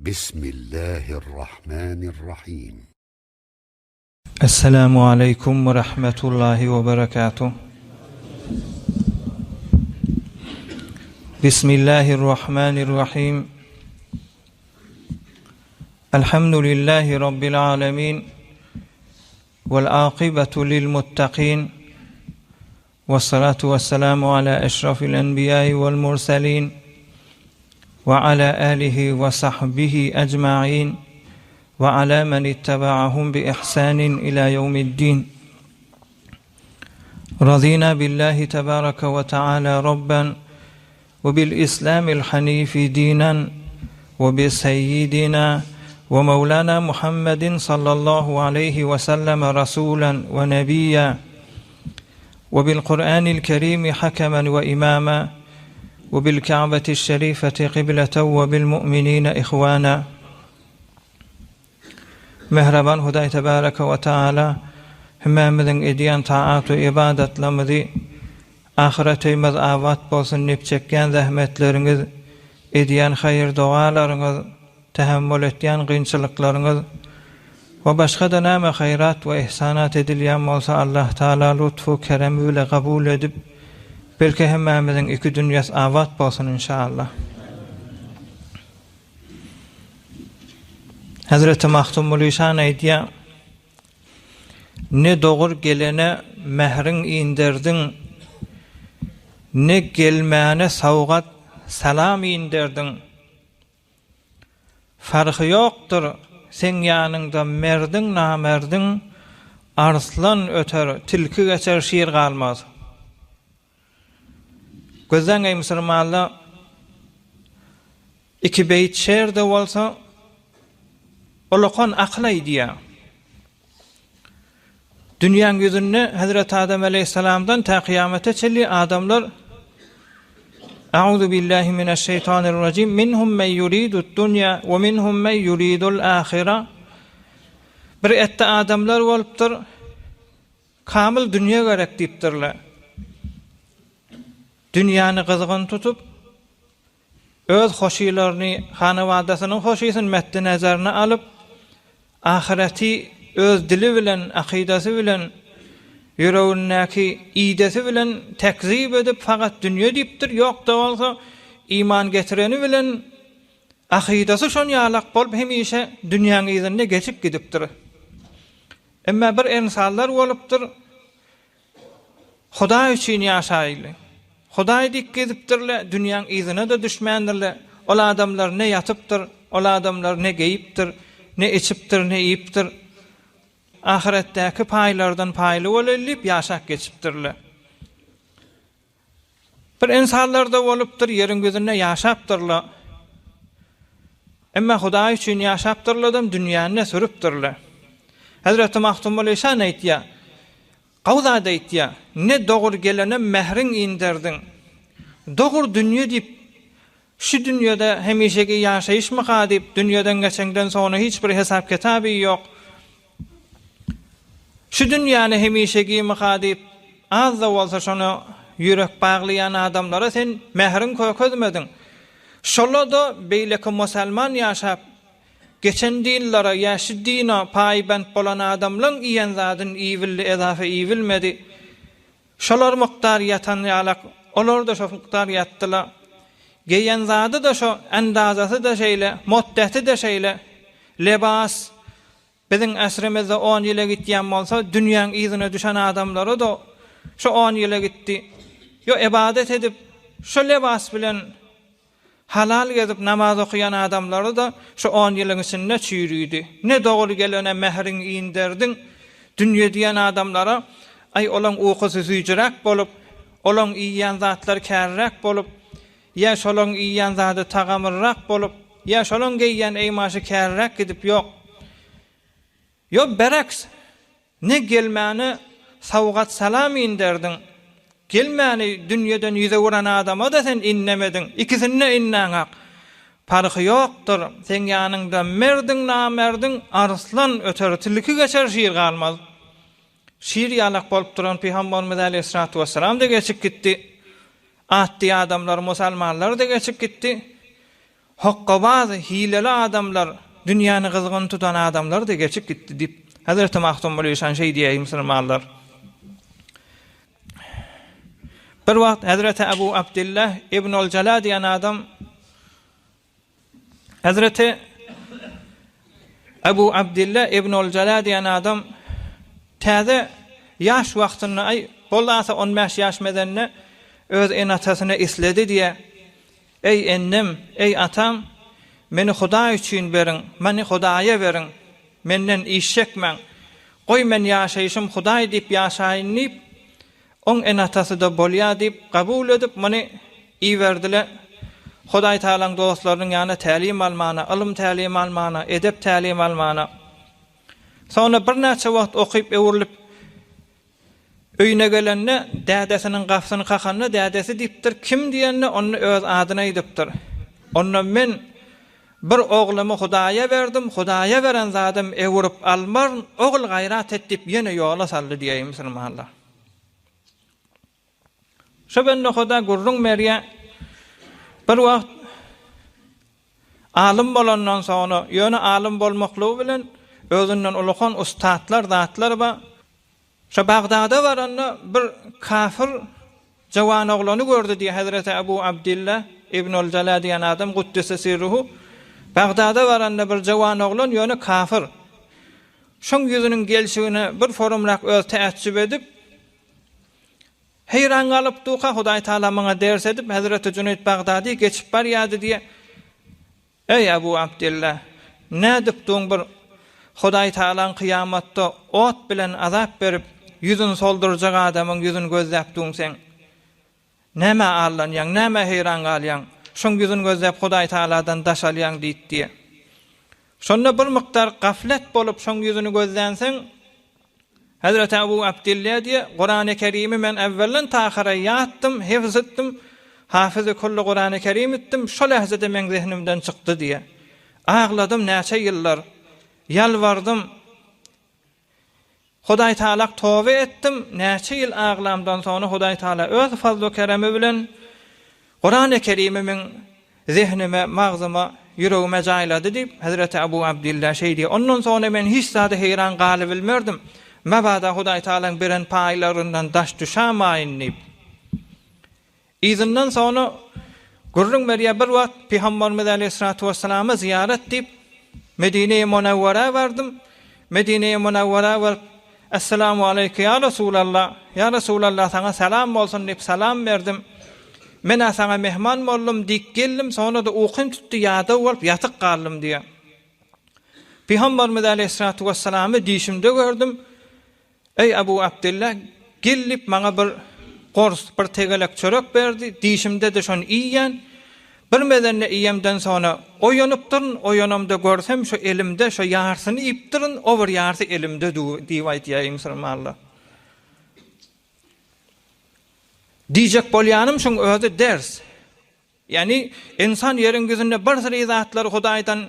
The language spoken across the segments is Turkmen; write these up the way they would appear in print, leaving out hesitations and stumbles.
بسم الله الرحمن الرحيم. السلام عليكم ورحمة الله وبركاته. بسم الله الرحمن الرحيم. الحمد لله رب العالمين والعاقبة للمتقين والصلاة والسلام على أشرف الأنبياء والمرسلين وعلى آله وصحبه أجمعين وعلى من اتبعهم بإحسان إلى يوم الدين. رضينا بالله تبارك وتعالى ربا وبالإسلام الحنيف دينا وبسيدنا ومولانا محمد صلى الله عليه وسلم رسولا ونبيا وبالقرآن الكريم حكما وإماما وبالكعبة الشريفة قبلة وبالمؤمنين إخوانا. Mehraban Huday Tebareke ve Teala hemmemizin ediyen taat ve ibadetlerimizi ahiretimiz avat bolsun nip çekken zahmetleriniz, ediyen hayır dualarınız, tahammül ettiyen kıyınçılıklarınız ve başka da nâme hayrat ve ihsanat edilyen olsa Allah Teala lütfu keremiyle kabul edip belki hemmemizin iki dünyası avat bolsun inşallah. Hazreti Mahtumul İşan aydiya, ne doğur gelene mehrin indirdin, ne gelmeyene savgat salam indirdin. Farkı yoktur sen yanında merdin namerdin, arslan öter tilki geçer şiir kalmaz. Gözden ey Müslümanlar, iki beyt şiir de olsa olakon aklay diye. Dünyanın yüzünde Hazreti Adem Aleyhisselam'dan ta kıyamete çeli adamlar Euzu billahi mineşşeytanirracim minhum men yuridud dunya ve minhum men yuridul ahire. Bir ette adamlar olupdur kamil dünya gerek deyipdirler. Dünyanı kızgın tutup öz hoşilerini, hanavadasının hoşisini meddi nazarına alıp ahireti öz dili bilen, akidesi bilen, yüreğindeki idesi bilen tekzip edip fakat dünya deyiptir. Yok da olsa iman getireni bilen akidesi şon yalak bolup hemişe dünyanın izinde geçip gidiptir. Ama bir insanlar olupdur Huda için yaşaylı. Hudaý dik gezipdirler, dünyanın izine de düşmendirler. Ol adamlar ne yatıptır, ol adamlar ne geyiptir, ne içiptir, ne iyiptir. Ahiretteki paylardan paylı olelip yaşak geçipdirler. Bir insanlar da olupdur, yerin gözünde yaşaptırlar. Ama Hudaý için yaşaptırladım, dünyanın ne sürüptürler. Hazreti Mahtumul İşan aytya, Qawza deytya, ne doğur gelene mehrin indirdin. Doğur dünya deyip, şu dünyada hemişeki yaşayış mı kadip, dünyadan geçenden sonra hiçbir hesap kitabı yok. Şu dünyanı hemişeki mi kadip, az da olsa şunu yürek bağlayan adamlara sen mehrin koykodmedin. Şola da beyleki musalman yaşap, geçen dinlara yaşı dina paybent bolan adamlan iyen zadın ivilli edafe ivilmedi. Şolar muqtar yatan yalak, olar da şo muqtar yattıla. Geyen zadı da şo endazası da şeyle, muddeti de şeyle, lebas, bizim esrimizde 10 yıla gittiyen olsa, dünyanın izine düşen adamları da şo 10 yıla gitti. Yo ibadet edip, şo lebas bilen, halal gezip namaz okuyan adamları da şu 10 yılın içinde çürüydü. Ne doğru gelene mehrin indirdin, dünya diyen adamlara, ay olan uykusu süycürek bolup, olan iyiyen zatlar kärrek bolup, ya şolon iyiyen zatı tagamırrak bolup, ya şolon geyyen eymaşı kärrek gidip yok. Yok bereks, ne gelmeni savgat salam indirdin, gelmeni dünyadan yüze vuran adama da sen innemedin. İkisine innanak. Farkı yoktur. Sen yanında merdin namerdin arslan öter tilki geçer şiir kalmaz. Şiir yalak bolup duran Peygamberimiz Aleyhissalatu vesselam da geçip gitti. Ahdi adamlar, musalmanlar da geçip gitti. hoqqabaz, hileli adamlar, dünýäni gyzgyn tutan adamlar da geçip gitdi dip. Hazreti Mahtum Muleyşan şey diýýär musulmanlar. Bir wagt Hazreti Abu Abdullah İbnül Jalal diýen adam Hazreti Abu Abdullah İbnül Jalal diýen adam täze ýaş wagtyny ay bollasa 15 ýaş medenine öz enatasyna isledi diye. Ey ennem, ey atam, meni Huda üçin berin, meni Hudaýa berin, menden iş çekmeň. Goý men ýaşaýşym Hudaý diýip ýaşaýyn diýip, on enatasy da bolýa diýip kabul edip meni iýerdiler. Hudaý Taalaň dostlarynyň ýanyna tälim almana, ilm tälim almana, edep tälim almana. Sonra bir näçe wagt okyp öwrülip öýüne gelenne dädesiniň gafsyny kakanyna dädesi diýipdir. Kim diýenne onu öz adyna aýdypdyr. Ondan men bir oglumy Hudaýa berdim, Hudaýa beren zadym öwrüp almar, ogul gaýrat etip ýene ýola saldy diýýär musulmanlar. Şebenne Huda gurrun merýä bir wagt alim bolandan soňra ýöne alim bolmaklygy bilen özünden ulakan ustatlar, zatlar ba şu Bagdada baranna bir kafir jawan oglany gördü diye Hazreti Abu Abdullah İbnül Jalal diýen adam Kuddise sirruhu Bagdada baranna bir jawan oglan ýöne kafir. Şoň ýüzüniň gelşigine bir forumrak öz täçüp edip heyran galypdy ka Hudaý Taala maňa ders edip Hazreti Cüneyd Bagdadi geçip barýady diye. Ey Abu Abdullah, nädipdiň bir Hudaý Taalaň kıyamatda ot bilen azap berip yüzün soldurjak adamyň yüzüni gözläpdiň sen. Näme allanýaň, näme heyran galýaň? Şoň yüzüni gözläp Hudaý Taaladan daşalýaň diýdi. Şonda bir miktar gaflet bolup şoň yüzüni gözlänseň Hazreti Abu Abdullah diye Kur'an-ı Kerim'i men evvelen tahira ýatdym, hifz etdim. Hafiz-i kulli Kur'an-ı Kerim etdim. Şo lahzada men zihnimden çykdy diye. Ağladım näçe ýyllar. Yalvardım. Hudaý Taala tövbe etdim. Näçe ýyl ağlamdan soňra Hudaý Taala öz fazl we keremi bilen Kur'an-ı Kerim'i men zihnime, magzyma, yüregime jaýlady diýip Hazreti Abu Abdullah şey diýär. Ondan soňra men hiç zady heyran galy bilmerdim. Mabada Hudaý Taalaň beren paýlaryndan daş düşämäýin diýip. İzinden soňra gurrun merýä bir wagt Peygamberimiz Aleyhissalatu vesselamy ziyaret diýip Medine-i Munawwara bardım. Medine-i Munawwara var. Assalamu aleyke ya Resulallah. Ya Resulallah sana salam bolsun diýip salam berdim. Men sana mehman boldum diýip geldim. Sonra da ukun tutdy ýada bolup ýatyk galdym diýär. Peygamberimiz Aleyhissalatu vesselamy diýişimde gördüm. Ey Abu Abdullah, gelip maňa bir gors, bir tegelek çörek berdi. Diýişimde de şonu iýýän. Bir medenle iýemden sonra oýanypdyryn, oýanamda görsem şu elimde şu ýarsyny ipdirin, o bir ýarsy elimde diýip aýtýar musulmanlar. Diýjek bolýanym şoň özi ders. Yani insan ýeriň gözünde bir sürü zatlary Hudaýdan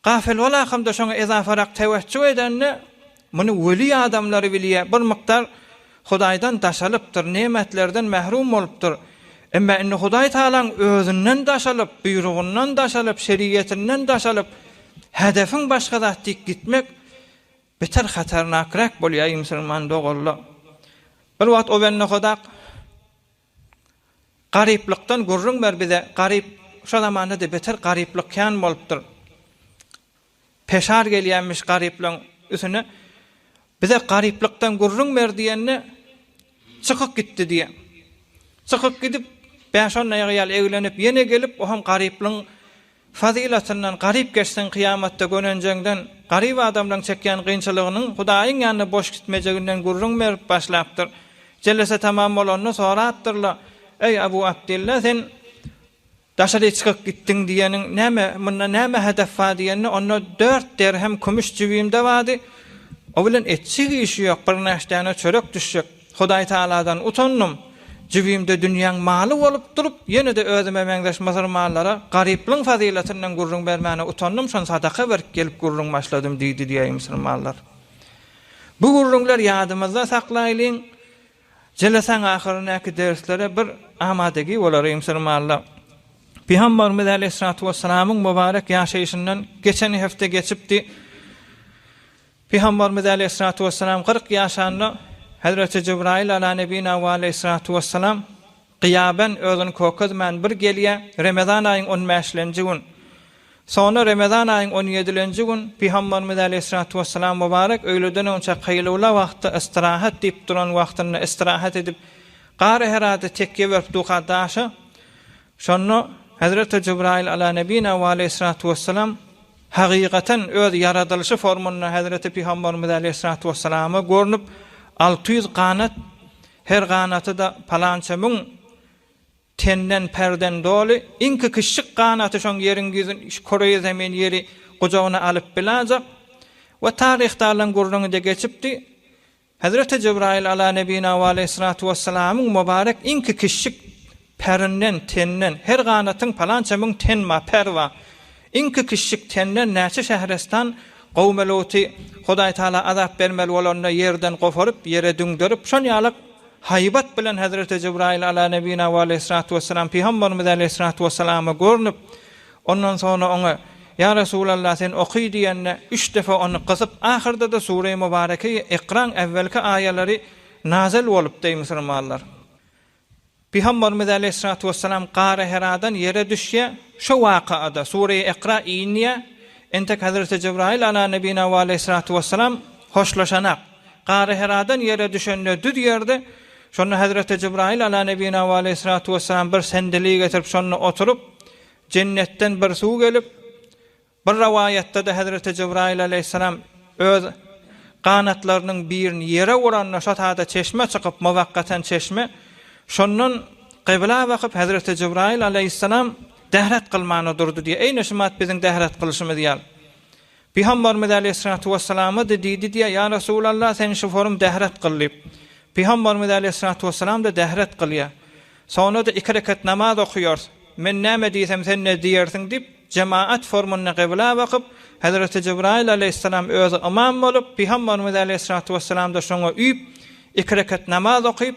gafil bola hamda şoňa ezafarak tewejjuh edenne muny weli adamlary bilýär. Bir miktar Hudaýdan daşalypdyr, nemetlerden mahrum bolupdyr. Emma inne Hudaý Taalaň özünden daşalyp, buyrugundan daşalyp, şeriýetinden daşalyp, hedefin başga zat diýip gitmek beter hatarnakrak bolýar musulman dogalla. Bir wagt o benne Hudak garyplykdan gurrun ber bize, garyp şu zamanda da beter garyplyk kän bolupdyr. Peşar gelýänmiş garyplyň üstüne bize garyplykdan gurrun ber diýenne çykyp gitdi diýe. Çykyp gidip 5-10 ýyl evlenip ýene gelip o hem garyplyň fazilatynyň garyp geçsen kıyamatda gönenjekden garyp adamlaryň çekýän gynçylygynyň Hudaýyň ýanyna boş gitmejeginden gurrun berip başlapdyr. Jellese tamam bolanny soratdyrlar. Ey Abu Abdullah sen daşary çykyp gitdiň diýeniň näme, munda näme hedef bar diýeni onu 4 dirhem kümüş jibimde bardy. O bilen etçik işi ýok, bir näşdäne çörek düşjek. Hudaý Taaladan utandym. Jibimde dünýäň maly bolup durup, ýene de özüme meňdeş musulmanlara garyplyň fazilatynyň gurrun bermäne utandym, şon sadaka berip gelip gurrun başladym diýdi diýär musulmanlar. Bu gurrunlar ýadymyzda saklaýlyň. Jelesaň ahyrynyky derslere bir amadegi bolar musulmanlar. Peygamberimiz Aleyhissalatu vesselam'ın mübarek yaşayışından geçen hafta geçipdi. Peygamberimiz Aleyhissalatu vesselam 40 yaşında Hazreti Cebrail ala nebina ve Aleyhissalatu vesselam qiyaben özünü kokuzman bir geliye Ramazan ayın 15-nji gün. Sonra Ramazan ayın 17-nji gün Peygamberimiz Aleyhissalatu vesselam mübarek öýleden önce kıylula wagtda istirahat diýip duran wagtyny istirahat edip gary herade tekke berip duqadaşy. Şonu Hazreti Cebrail ala nebina ve Aleyhissalatu vesselam haqiqatan öz yaradılışı formunda Hazreti Peygamberimiz Aleyhissalatu vesselam'a görünüp 600 qanat, her qanatı da palança mün tenden perden dolu, inki kışık qanatı şon yerin yüzün Koreýa zemin yeri gocağına alıp bilacak ve tarihte alan gurrunu da geçipdi. Hazreti Cebrail ala nebina ve Aleyhissalatu vesselam'ın mübarek inki kışık perinden tenden her qanatın palança mün tenma perva inki kışık tenden näçe şehrestan qowmeloti Hudaý Taala azap bermeli bolanyna yerden goparyp yere düňderip şon ýalyk haybat bilen Hazreti Cebrail ala nebina ve Aleyhissalatu vesselam Peygamberimiz Aleyhissalatu vesselam'a görünüp ondan sonra ona ya Resulallah sen okuy diýende 3 defa onu gysyp ahyrda da sure-i mübarekeyi Iqran evvelki aýalary nazil bolup diýip musulmanlar. Peygamberimiz Aleyhissalatu vesselam qara heradan yere düşýär. Şu waqada sure-i Iqra iniýär. Entek Hazreti Cebrail ala nebina ve Aleyhissalatu vesselam hoşlaşanak. Qara heradan yere düşende düz yerde şonu Hazreti Cebrail ala nebina ve Aleyhissalatu vesselam bir sendeli getirip şonu oturup cennetten bir suw gelip bir rivayette de Hazreti Cebrail aleyhissalam öz qanatlarynyň birini yere uranna şatada çeşme çykyp muvaqqatan çeşme şonun qibla bakıp Hazreti Cebrail aleyhissalam dehret kılmana durdu diye. Eyni şumat bizim dehret kılışımız ýal. Peygamberimiz Aleyhissalatu vesselam'a da diýdi diye ya Resulallah sen şu forum dehret kıllyp. Peygamberimiz Aleyhissalatu vesselam da dehret kılýar. Sonra da 2 rekat namaz okuyor. Men näme diýsem sen ne diýersiň diýip cemaat formuna qibla bakıp Hazreti Cebrail aleyhissalam özü imam bolup Peygamberimiz Aleyhissalatu vesselam da şoňa üýüp 2 rekat namaz okyp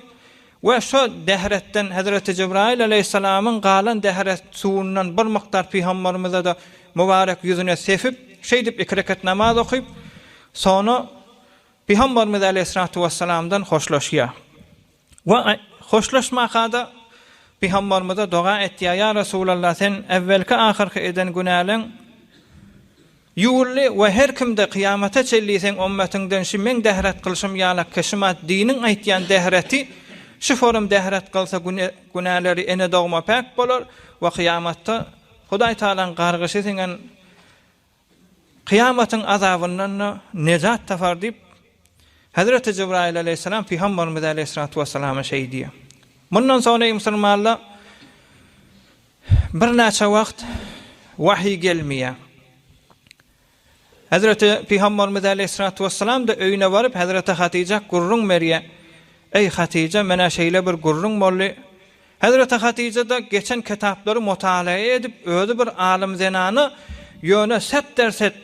ve şu dehretten Hazreti Cebrail aleyhissalamın galan dehret suwundan bir miktar Peygamberimize de mübarek yüzüne sefip şey dip 2 rekat namaz okyp sonra Peygamberimiz Aleyhissalatu vesselamdan hoşlaşýar. Ve hoşlaşmakada Peygamberimize dua etdi ya Resulallah sen evvelki ahirki eden günäleň ýurly ve her kimde kıyamata çellisen ümmetinden şu men dehret kılşym ýalak keşimat dinin aýtýan dehreti şu forum dehret kılsa günäleri ene dogma pek bolar ve kıyamatda Hudaý Taala'nın gargyşy senen kıyamatyň azabyndan nejat tapar diýip Hazreti Cebrail aleyhissalam Peygamberimiz Aleyhissalatu vesselam'a şey diýär. Bundan sonra musulmanlar bir näçe wagt wahy gelmeýär. Hazreti Peygamberimiz Aleyhissalatu vesselam da öýüne baryp Hazreti Hatice gurrun merýär. Ey Hatice mena şeýle bir gurrun bolly. Hazreti Hatice da geçen kitaplary mutala edip özü bir alim zenany ýöne set derset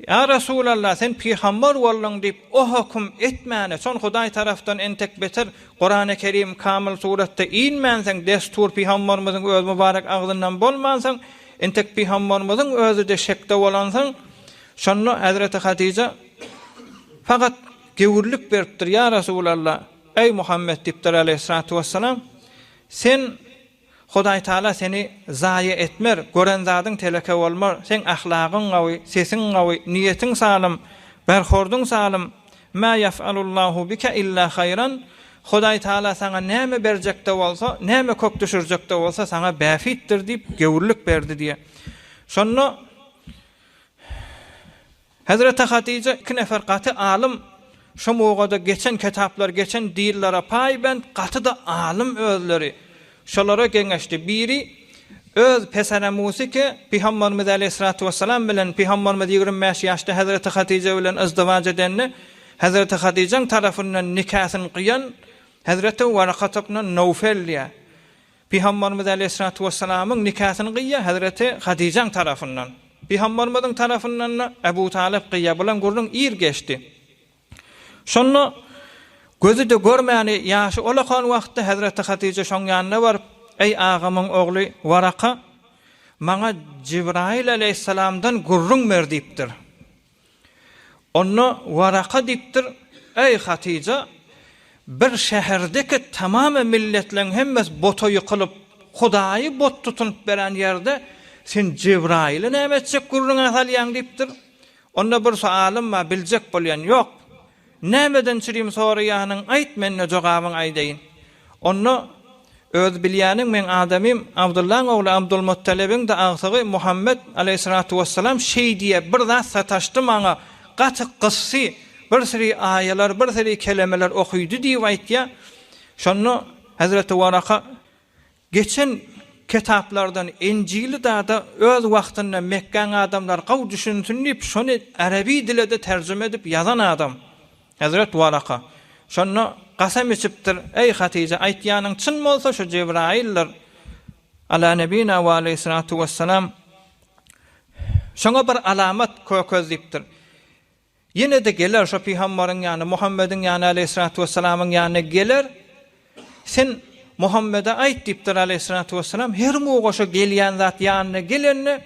ya Resulallah sen peygamber boldun diýip o hukm etmäne son Hudaý tarapdan entek beter Qur'an-ı Kerim kamil suratda inmänsen destur peygamberimiziň öz mübarek agzyndan bolmansan entek peygamberimiziň özü de şekde bolansan şonu Hazreti Hatice fakat gewürlük beripdir ya Resulallah ey Muhammed diýipdir aleyhissalatu vesselam sen Hudaý Taala seni zaýa etmer, gören zadyň teleke bolmar. Sen ahlagyň gawy, sesiň gawy, niýetiň salym, berhorduň salym. Ma yaf'alullahu bika illa hayran. Hudaý Taala sana näme berjekde bolsa, näme köp düşürjekde bolsa sana bäfitdir diýip gewürlük berdi diýe. Şonu Hazreti Hatice 2 nefer gaty alim şu mowgada geçen kitaplar, geçen dillere paýbent gaty da alim özleri. Şolara geňeşdi. Biri öz pesene musike Peygamberimiz Aleyhissalatu vesselam bilen Peygamberimiz 25 ýaşda Hazreti Hatice bilen izdivaç edenne Hazreti Hatice'ň tarapyndan nikahyny qıyan Hazreti Waraqat ibn Nawfal ýa. Peygamberimiz Aleyhissalatu vesselamyň nikahyny qıýa Hazreti Hatice'ň tarapyndan. Peygamberimiziň tarapyndan Abu Talib qıýa bilen gurrun ir geçdi. Şonu gözü de görmäni ýaşy olakan wagtda Hazreti Hatice şoň ýanyna baryp ey agamyň ogly Waraqa maňa Jibrail aleyhissalamdan gurrun berdipdir. Onu Varaka dipdir, ey Hatice, bir şeherdeki tamamı milletlerin hemmes bota yıkılıp, Hudaýy bot tutunup beren yerde, sen Jibrail'i nämetjek gurrun asalyan dipdir. Onda bir sualım var, biljek bolýan ýok. Nämeden çirim soraýanyň aýt menne jogabyň aýdaýyn. Onu öz bilýäniň men adamym Abdullah ogly Abdulmuttalibiň de agsygy Muhammed aleyhissalatu vesselam şey diýe bir zat sataşdy maňa gatyk gyssy bir siri aýalar bir siri kelimeler okuýdy diýip aýtdy. Şonu Hazreti Waraka geçen kitaplardan Encili da öz wagtynda Mekkeň adamlar gaw düşünsün diýip şonu Arabi dilinde terjime edip yazan adam. Hazret Waraka şonu qasam içipdir, ey Hatice, aýtýanyň çyn bolsa şu Jibrail'ler ala nebina we aleyhissalatu vesselam şoňa bir alamat kökezlipdir. Yine de geler şu Peygamberin ýany Muhammedin ýany aleyhissalatu vesselamyň ýanyna geler. Sen Muhammed'e aýt dipdir aleyhissalatu vesselam, her muğaşa gelýän zat ýanyna gelenne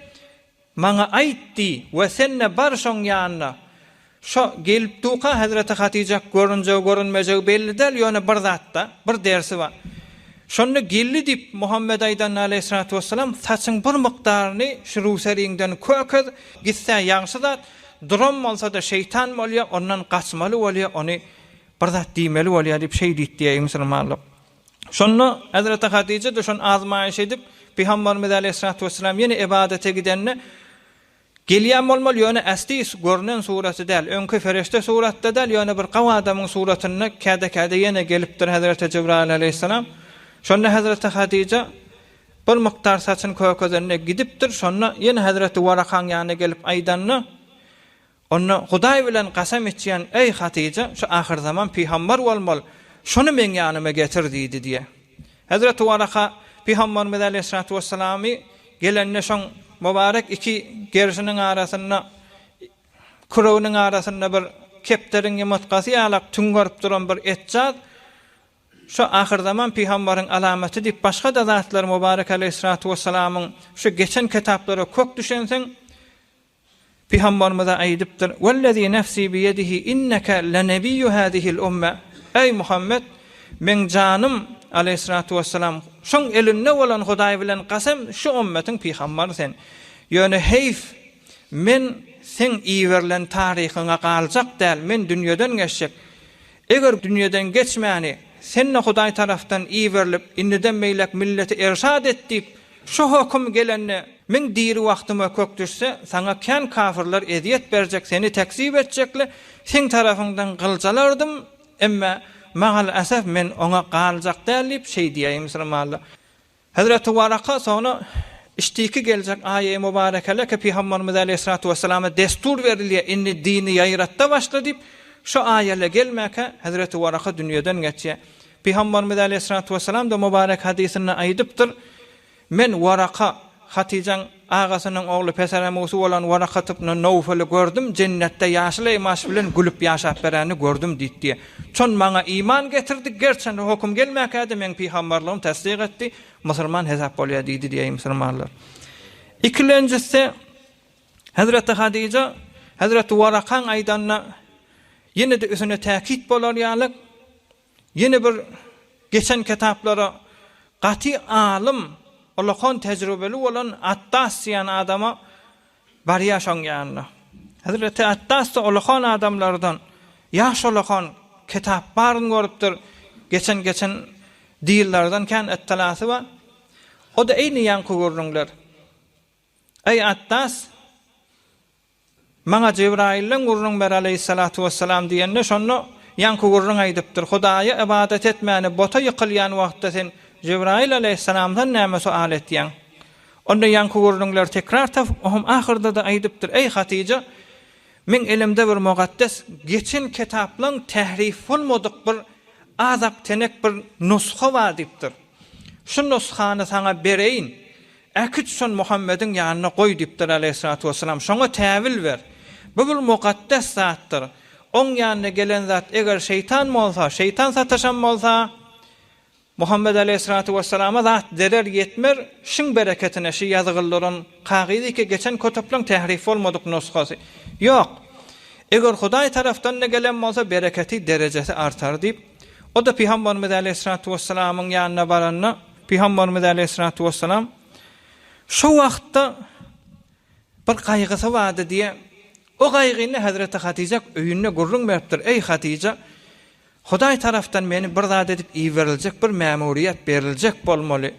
maňa aýtdy we senne bar şoň ýanyna. Şo gelip tuqa Hazreti Hatice görünmejek belli del, ýöne bir zatda bir dersi var. Şonu geldi dip Muhammed aýdan aleyhissalatu vesselam saçyň bir mykdaryny şuruseriňden köked gitse ýaňşy zat durum bolsa da şeytan bolýar, ondan gaçmaly bolýar, ony bir zat diýmeli bolýar dip şey diýdi musulmanlyk. Şonu Hazreti Hatice de şon azmaýyş edip Peygamberimiz aleyhissalatu vesselam ýene ibadete gidenne gelýän bolmaly, ýöne äsli görünen suraty däl, öňkü ferişte suratda däl, ýöne bir gawa adamyň suratyna käde ýene gelipdir Hazreti Jibril aleyhissalam. Şonda Hazreti Hatice bir mykdar saçyny kökezine gidipdir. Şonda ýene Hazreti Warakaň ýanyna gelip aýdanny, onu Hudaý bilen qasam etýän, ey Hatice, şu ahir zaman peýgamber bolmaly, şonu men ýanyma getir diýdi diýe. Hazreti Waraka Peygamberimiz aleyhissalatu vesselamy gelenne şoň mübarek iki gerisinin arasında kurawnyň arasında bir kepteriň ýumurtkasy ýalak tüngörüp duran bir etjat. Şu ahir zaman Peýgamberiň alamaty diýip başga da zatlar mübarek aleyhissalatu vesselamyň şu geçen kitaplara kök düşensen Peýgamberimiz aýdypdyr, "Wellezî nefsî biyedihi inneke lenebiyyu hâzihil umme." Ey Muhammed, men canım aleyhissalatu vesselam şoň elinde bolan Hudaý bilen qasam şu ümmetiň peýgamberi sen. Ýöne heyf men sen iýerlen taryhyňa galjak däl, men dünýeden geçjek. Eger dünýeden geçmäni senne Hudaý tarapdan iýerilip indiden meýlek milleti erşad etdip şu hukm gelenne men diýri wagtyma kök düşse saňa kän kafirler ediyet berjek, seni tekzip etjekler, sen tarafyňdan gyljalardım, emma magal asaf men ona galjak dälip şey diýýär musulmanlar. Hazreti Waraka sonra iştiki gelecek aye-i mübarekele ki Peygamberimiz aleyhissalatu vesselam'a destur verilýär, inni dini ýaýratda başladyp şu ayele gelmäke Hazreti Waraka dünýeden geçýär. Peygamberimiz aleyhissalatu vesselam da mübarek hadisinde aýdypdyr, men Waraka Haticeň agasynyň ogly Pesaramusy bolan Waraka ibn Nawfal'y gördüm, cennetde ýaşly emaş bilen gülüp ýaşap bereni gördüm diýdi. Çon maňa iman getirdi, gerçekten hukum gelmäkäde men peýgamberligim tasdik etdi, musulman hesap bolýar diýdi diýýär musulmanlar. İkincisi Hazreti Hatice Hazreti Warakaň aýdanna ýene de üstüne täkit bolar ýalyk, ýene bir geçen kitaplara gaty alim Allah'ın tecrübeli olan Attas diýen adama barýa şoň ýanyna. Hazreti Attas da Allah'ın adamlardan ýaş olan kitap baryn görüpdir. Geçen diýillerden kän ettilasy var. O da eýni ýanky görnüňler. Ey Attas, maňa Jibrail'den gurrun ber aleyhissalatu vesselam diýende şonu ýanky gurrun aýdypdyr. Hudaýa ibadet etmäni bota ýykylýan wagtda sen Jibrail aleyhissalamdan näme sual etýän? Onda ýanky gurrunlar tekrar ahyrda da aýdypdyr, ey Hatice, men elimde bir muqaddes geçen kitaplaryň tahrif bolmadyk bir azap tenek bir nusxa bar diýipdir. Şu nusxany saňa bereýin. Äkit şon Muhammediň ýanyna goý diýipdir aleyhissalatu vesselam. Şoňa täwil ber. Bu bir muqaddes zatdyr. Oň ýanyna gelen zat eger şeytan bolsa, şeytan sataşan bolsa, Muhammed aleyhissalatu vesselam'a zat derer yetmer, şın bereketine şi yazgıllaryň kagıdy ki geçen kötüpläň tehrif bolmadyk nuskasy. Yok. Eger Hudaý tarafdan ne gelen bolsa bereketi derecesi artar diýip, o da Peygamberimiz aleyhissalatu vesselam'ın ýanyna baranna, Peygamberimiz aleyhissalatu vesselam şu wagtda bir gaýgysy vardy diýe, o gaýgyny Hazreti Hatice öýüne gurrun beripdir. Ey Hatice, Hudaý tarafdan meni bir zat edip iýeriljek bir memuriyet beriljek bolmaly.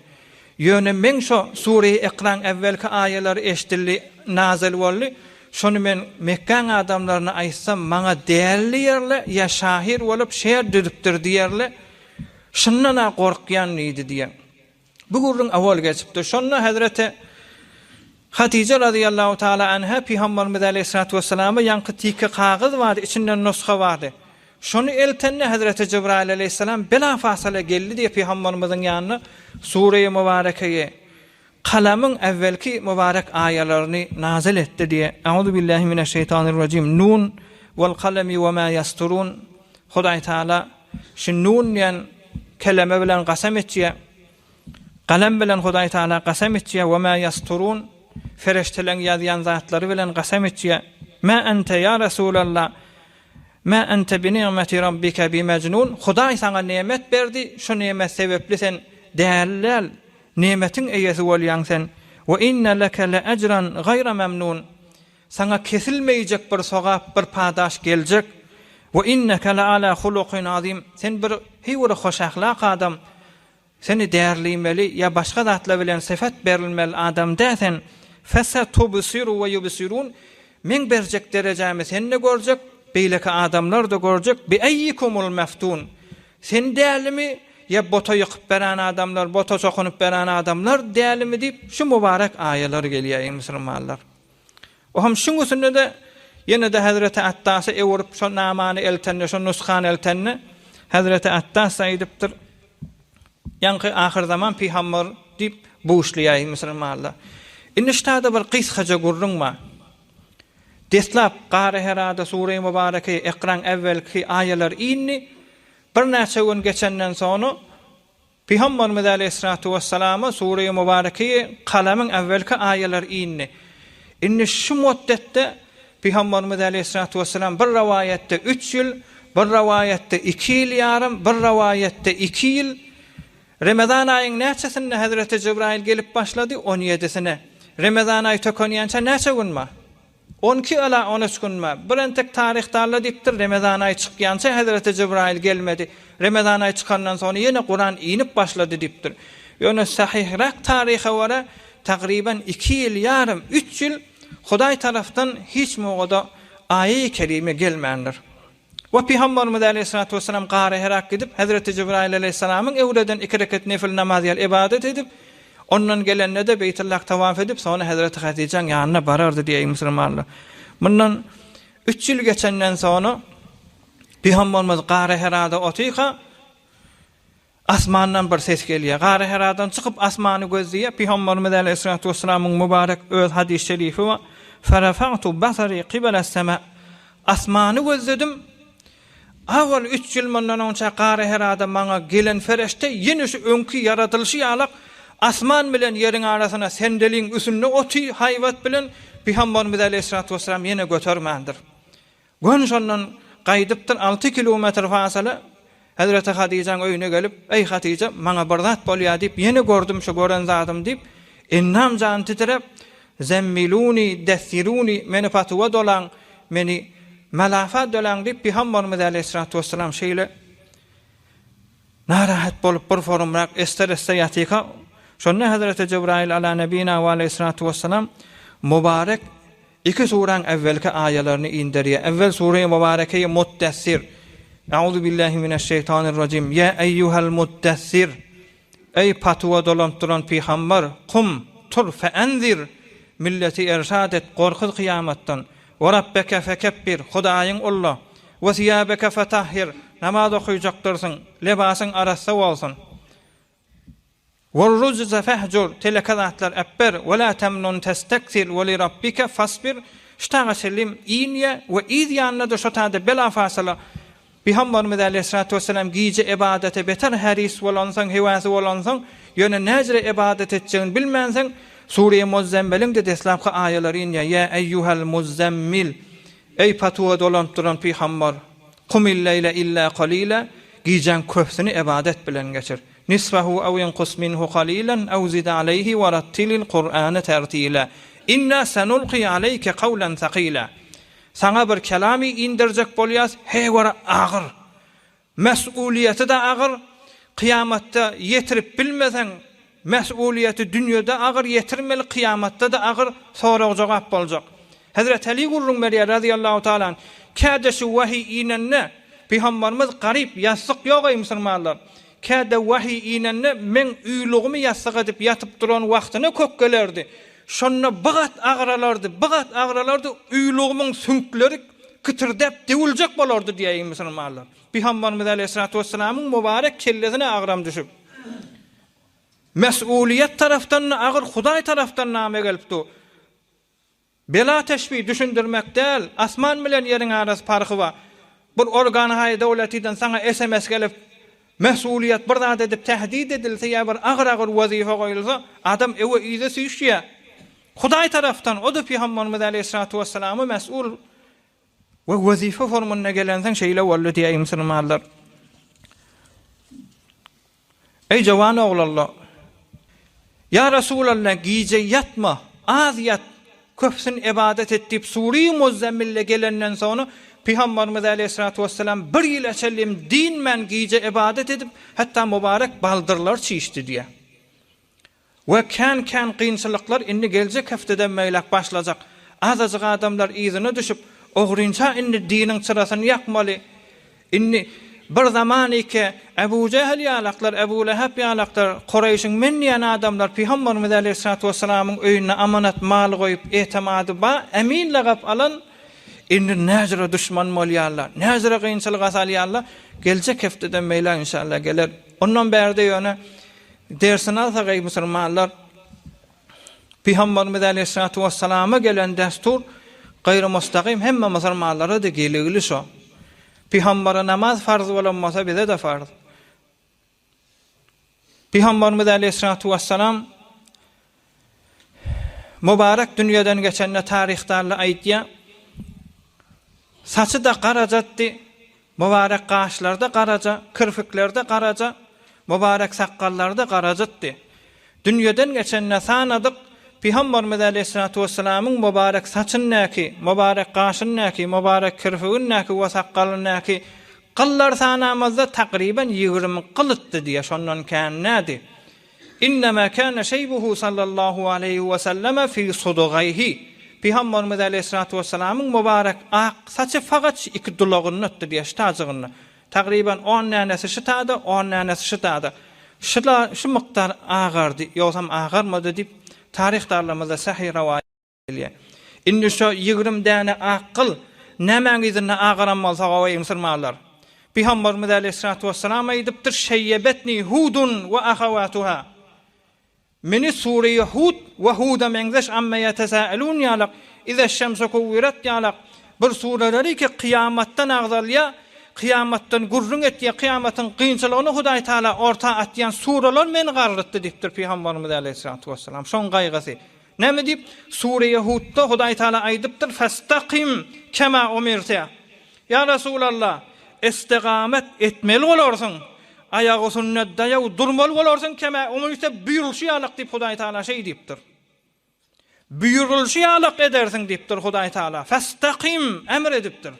Ýöne men şo Sure-i Iqran evvelki aýalary eşdildi, nazil boldy. Şonu men Mekkan adamlaryna aýtsam, maňa däli ýerle ýa şahir bolup şeýer dürüpdir diýerler. Şundan gorkýan idi diýe. Bu gurrun awal geçipdi. Şonda Hazreti Hatice radıyallahu taala anha Peygamberimiz aleyhissalatu vesselam'a yankı tiki kağız vardı, içinden nuska vardı. Şonu eltenne Hazreti Cebrail aleyhisselam bela fasale geldi diye Peygamberimizin yanına Sure-i Mübareke'ye kalamın evvelki mübarek ayelerini nazil etti diye. Euzu billahi mineşşeytanirracim. Nun vel kalemi ve ma yasturun. Hudaý taala şu nun diyen kelime bilen qasam etdiye. Kalem bilen Hudaý taala qasam etdiye ve ma yasturun. Feriştelerin yazyan zatları bilen qasam etdiye. Ma ente ya Resulallah. Ma ente bi ni'meti rabbika bi mecnun. Hudaý sana nimet berdi. Şu nimet sebepli sen değerli nimetin eýesi bolýan sen. Ve inne leke le ecran gayra memnun. Sana kesilmeyecek bir sogap, bir padaş geljek. Ve inneke le ala hulukin azim. Sen bir hiwre hoş ahlak adam. Seni değerlimeli ya başga zatlar bilen sifat berilmeli adam däsen. Fesatubsiru ve yubsirun. Men berjek derejämi sen de görjek, beýleki adamlar da görjek. Bi ayyikumul meftun. Sen dälimi ya bota ýykyp beren adamlar, bota çokunup beren adamlar dälimi diýip şu mübarek aýalar gelýär musulmanlar. O hem şuň üstünde de ýene de Hazreti Attasy ewrup şu namany eltenne, şu nuskany eltenne Hazreti Attas aýdypdyr. Yankı ahir zaman Peygamber diýip buýşlaýar musulmanlar. İniştada bir qysgaça gurrunma. Deslap Qara Herada Sure-i Mübareke Iqran evvelki aýalar inni bir näçe gün geçenden soňra Peygamberimiz aleyhissalatu vesselam'a Sure-i Mübareke kalamyň evvelki aýalar inni. Inni şu muddetde Peygamberimiz aleyhissalatu vesselam bir rivayette 3 ýyl, bir rivayette 2 ýyl ýarym, bir rivayette 2 ýyl Ramazan aýynyň näçesinde Hazreti Cebrail gelip başlady 17-sine. Ramazan aýy tökönýänçe näçe günma? 12 ala 13 günma. Bir entek tarihdarlar diýipdir, Ramazan aýy çykýança Hazreti Cebrail gelmedi. Ramazan aýy çykandan soň ýene Kur'an inip başlady diýipdir. Ýöne sahihrak tarihe wara takriben 2 ýyl ýarym, 3 ýyl Hudaý tarafdan hiç mowada aýy kerime gelmändir. Ve Peygamberimiz aleyhissalatu vesselam Qara Herak gidip Hazreti Cebrail aleyhissalamyň ewreden 2 rekat nefil namaz ýaly ibadet edip ondan gelende de Beytullah tawaf edip sonra Hazreti Hatice'nin ýanyna barardy diýe musulmanlar. Bundan 3 ýyl geçenden sonra Peygamberimiz Qara Herada otyka asmandan bir ses gelýär. Qara Heradan çykyp asmany gözleýär. Peygamberimiz aleyhissalatu vesselamyň mübarek öz hadis şerifi we farafa'tu basari qibala as-sama. Asmany gözledim. Awal 3 ýyl mundan onça Qara Herada maňa gelen ferişte ýene şu öňki yaratylşy ýalak asman bilen ýeriň arasyna sendeliň üstünde oty haýwat bilen Peygamberimiz aleyhissalatu vesselam ýene götermändir. Gön şondan gaýdypdyr 6 kilometr fasala Hazreti Hatice'nin öýüne gelip, "Ey Hatice, maňa bir zat bolýar" diýip ýene gördüm şu gören zatym diýip, "Ennam jan titrep, zemmiluni, dessiruni, meni fatwa dolan, meni malafat dolan" diýip Peygamberimiz aleyhissalatu vesselam şeýle narahat bolup bir forumrak ester ýatyka. Şonda Hazreti Cebrail ala nebina ve aleyhissalatu vesselam mübarek 2 suran evvelki aýalaryny indirýär. Evvel Sure-i Mübareke'ye Muddessir. Euzu billahi mineşşeytanirracim. Ya eyyuhel muddessir. Ey patwa dolanıp duran Peygamber, kum tur fe enzir. Milleti irşad et gorkuz kıyamattan. Ve rabbeke fekebbir. Hudaýyň ulla. Ve siyabeke fetahhir. Namaz okuyacaksın. Lebasyň arassa bolsun. وَالرُّجْزَ فَهْجُرْ telekazatlar ebber ve la temnun testekthir ve li rabbike fasbir. Ştağa selim iňe we iz ýanyna da şotada bela fasala Peygamberimiz Aleyhissalatu vesselam giýje ibadete beter haris bolansaň, hewasy bolansaň, ýöne näjre ibadet etjegini bilmenseň, Sure-i Muzzemmil'in de deslapky aýalary ýa ya eyyuhal muzammil, ey patuwa dolanıp duran Peygamber, qumil leyle illa qalila, giýjen köpsini ibadet bilen geçir. Nisfahu aw yanqus minhu qalilan aw zid alayhi wa rattilil Qur'ana tartila. Inna sanulqi alayka qawlan thaqila. Sana bir kelami indirjek bolýas, hewara agyr. Mesuliyeti de agyr. Kıyamatda yetirip bilmesen, mesuliyeti dünyada agyr, yetirmeli kıyamatda da agyr, sorak jogap boljak. Hazret Ali gurrun Meryem radıyallahu taala kâdeşi vahiy inenne Peygamberimiz garip ýassyk ýok ey musulmanlar. Kâde vahiy inenne men üýlügimi ýassyk edip ýatyp duran wagtyna kökgelerdi. Şonna bygat agralardy, üýlügimin sünkleri kıtırdap dewiljek bolardy diýýär musulmanlar. Peygamberimiz Aleyhissalatu vesselam'ın mübarek kellesine agram düşüp mesuliyet taraftan agyr, Hudaý taraftan näme gelipdi. Bela teşbih düşündirmek değil, asman bilen yerin arasy farky var. Bir organ hay dowlatydan sana SMS gelip mesuliyet bir zat edip tehdit edilse ya bir agyr wazifa goýulsa, adam ewe ýyzy süýşýär. Hudaý taraftan o da Peygamberimiz Aleyhissalatu vesselam'ı mesul ve wazifa formuna gelensen şeýle boldy diýär musulmanlar. Ey jawan oglallar, ya Resulallah giýje yatma, az yat, köpsün ibadet etip Sure-i Muzammil'le gelenden sonra Peygamberimiz Aleyhissalatu vesselam bir ýyl eçelim din men giýje ibadet edip hatta mübarek baldyrlar çiýişdi diýär. Ve kan kynçylyklar indi geljek hefteden meýlek başlajak. Azajyk adamlar ýzyna düşüp oğrunça indi dinin çyrasyny ýakmaly. Indi bir zaman iki Ebu Cehil ýalaklar, Ebu Leheb ýalaklar, Qurayşyň men ýany adamlar Peygamberimiz Aleyhissalatu vesselam'yň öýüne amanat mal goýup etemady ba emin lagap alan indi näjre düşman bolýarlar, näjre kynçylyk asalýarlar. Geljek hefteden meýlek inşallah geler. Ondan berde ýöne dersin alsak ey musulmanlar, Peygamberimiz Aleyhissalatu vesselam'a gelen destur gaýry mustaqim hemme musulmanlara da geligli şo. Peygambere namaz farz bolanmasa bize de farz. Peygamberimiz Aleyhissalatu vesselam mübarek dünýeden geçenne tarihdarly aýtýar. Saçy da garajatdy, mübarek gaşlarda garaja, kirpiklerde garaja, mübarek sakallarda garajatdy. Dünýeden geçenne sanadyk Peygamberimiz Aleyhissalatu vesselam'ın mübarek saçyn näki, mübarek gaşyn näki, mübarek kirpigin näki we sakalyň näki qyllar sanamazda takriben 20 qylytdy diýe şondan kän nädi. İnnema kana şeybuhu sallallahu aleyhi ve sellem fi sudugayhi. Peygamberimiz Aleyhissalatu vesselam'ın mübarek ak saçy faqat 2 dulagyny ötdi diýe ştazygyny. Takriben 10 nanesi şytada, 10 nanesi şytada. Şu miktar agardy, ýogsam agarmady diýip tarihdarlarymyzda sahih rivayet edilýär. Indi şu 20 däne akyl näme gizine agaran bolsa goýy musulmanlar. Peygamberimiz Aleyhissalatu vesselam aýdypdyr şeýyebetni Hudun we ahawatuha. Meni Sure-i Hud we Huda mengzeş amma yatasaelun ýalak, iza şemsu kuwirat ýalak. Bir sureleri ki kıyamattan agzalya, kıyamattan gurrun etdiye, kıyamatyň kynçylygyny Hudaý Taala orta atýan sureler meni garrytdy diýipdir Peygamberimiz Aleyhissalatu vesselam. Şoň gaýgasy. Näme diýip? Sure-i Hudda Hudaý Taala aýdypdyr, "Fastaqim kema umirta." Ya Resulallah, istigamet etmeli bolarsyň. Ayağı sünnet dayaw durmaly bolarsyň kema umirta buyurulşy ýalyk diýip Hudaý Taala şeý diýipdir. Buyurulşy ýalyk edersiň diýipdir Hudaý Taala. Fastaqim emr edipdir.